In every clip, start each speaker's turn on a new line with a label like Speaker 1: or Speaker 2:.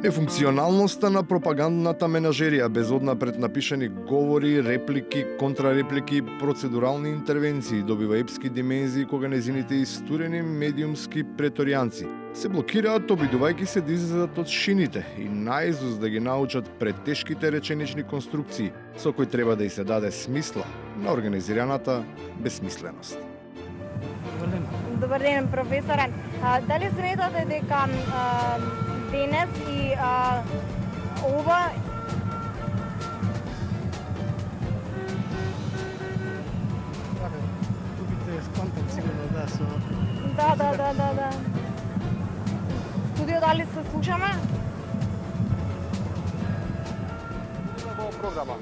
Speaker 1: Нефункционалноста на пропагандната менажерија без однапред напишани говори, реплики, контрареплики, процедурални интервенции добива епски димензии кога незините истурени медиумски преторијанци се блокираат обидувајќи се да излезат од шините и наизуст да ги научат претешките реченични конструкции со кои треба да и се даде смисла на организираната безсмисленост.
Speaker 2: Добар ден, професоре. Дали сметате дека денес и ова Да. Студио, дали се слушаме?
Speaker 3: Во програма.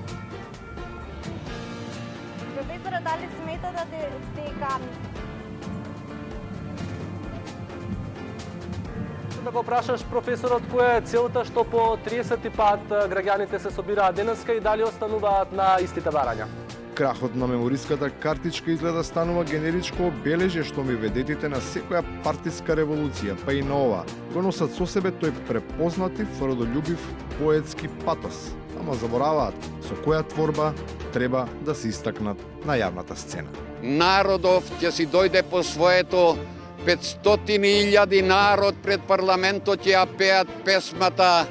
Speaker 2: Професоре, дали сметате дека
Speaker 3: Да го прашаш професорот која е целта што по 30 пат граѓаните се собираат денеска и дали остануваат на истите барања?
Speaker 1: Крахот на мемориската картичка изгледа станува генеричко обележје што ми ведетите на секоја партиска револуција, па и на ова. Го носат со себе тој препознатив, родолюбив, поетски патос. Ама забораваат со која творба треба да се истакнат на јавната сцена.
Speaker 4: Народов ќе си дојде по своето, 500.000 народ пред парламентот ќе ја пеат песмата.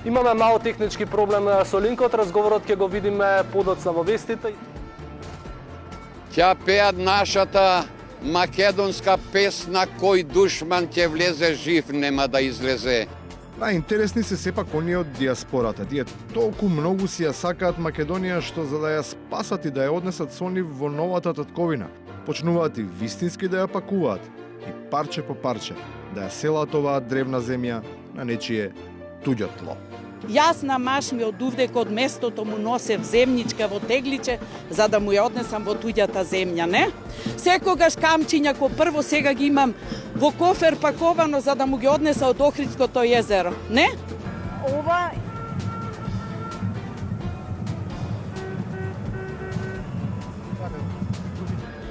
Speaker 3: Имаме мал технички проблем со линкот, разговорот ќе го видиме подоцна во вестите.
Speaker 4: Ќе пеат нашата македонска песна "Кој душман ќе влезе жив нема да излезе".
Speaker 1: Најинтересни се сепак оние од диаспората. Тие толку многу си ја сакаат Македонија што за да ја спасат и да ја однесат со нив во новата татковина, почнуваат и вистински да ја пакуваат и парче по парче да ја селат оваа древна земја на нечие туѓо тло.
Speaker 5: Јас на маш ми од увдек од местото му носев земничка во тегличе за да му ја однесам во туѓата земја, не? Секогаш камчиња ко прво сега ги имам во кофер паковано за да му ги однеса од Охридското езеро, не?
Speaker 2: ова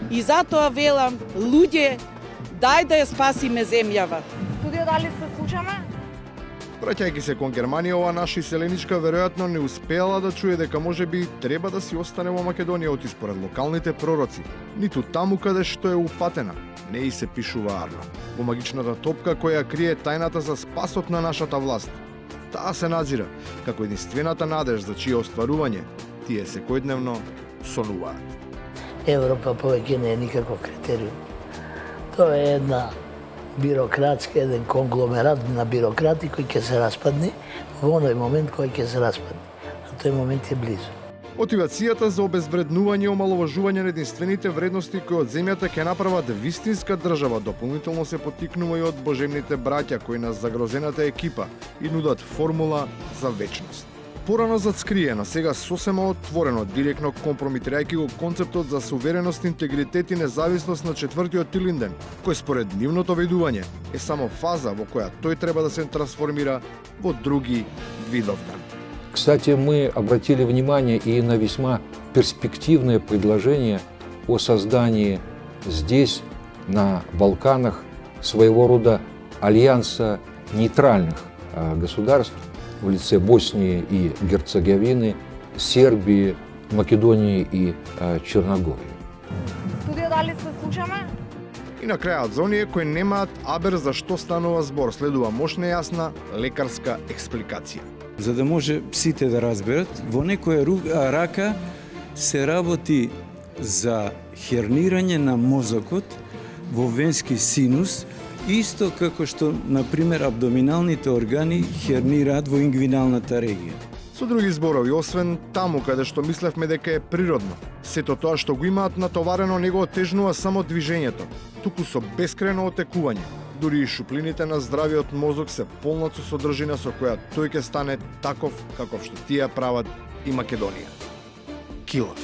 Speaker 5: И затоа велам, луѓе, дај да ја спасиме земјава.
Speaker 2: студио, дали се слушаме?
Speaker 1: Враќајќи се кон Германија, ова наша иселеничка веројатно не успеала да чуе дека можеби треба да си остане во Македонија оти според локалните пророци, ниту таму каде што е упатена, не и се пишува арно. Во магичната топка која крие тајната за спасот на нашата власт. Таа се назира како единствената надеж за чие остварување тие секојдневно сонуваат.
Speaker 6: Европа повеќе не е никаков критериум. Тоа е една бирократска, еден конгломерат на бирократи кој ќе се распадне во оној момент кој ќе се распадне. А тој момент е близо.
Speaker 1: Мотивацијата за обезвреднување и омаловажување на единствените вредности кои од земјата ќе направат вистинска држава дополнително се поттикнува и од божемните браќа кои на загрозената екипа и нудат формула за вечност. Порано зацкриено, сега сосема отворено, директно компромитирајќи го концептот за сувереност, интегритет и независност на четвртиот Тилинден, кој според нивното ведување е само фаза во која тој треба да се трансформира во други видовдан.
Speaker 7: Кстати, мы обратили внимание и на весьма перспективное предложение о создании здесь, на Балканах, своего рода альянса нейтральных государств в лице Боснии и Герцеговины, Сербии, Македонии и Черногории.
Speaker 2: Студио, дали се слушаме?
Speaker 1: И на крајот, за оние кои немаат абер за што станува збор, следува мощна и јасна лекарска експликација.
Speaker 8: За да може сите да разберат, во некоја рака се работи за хернирање на мозокот во венски синус, исто како што, например, абдоминалните органи хернираат во ингвиналната регија.
Speaker 1: Со други зборови, освен таму каде што мислевме дека е природно, сето тоа што го имаат натоварено не го отежнува само движењето, туку со бескрајно отекување. Дури и шуплините на здравиот мозок се полнат со содржина со која тој ќе стане таков каков што тие прават и Македонија. Килав.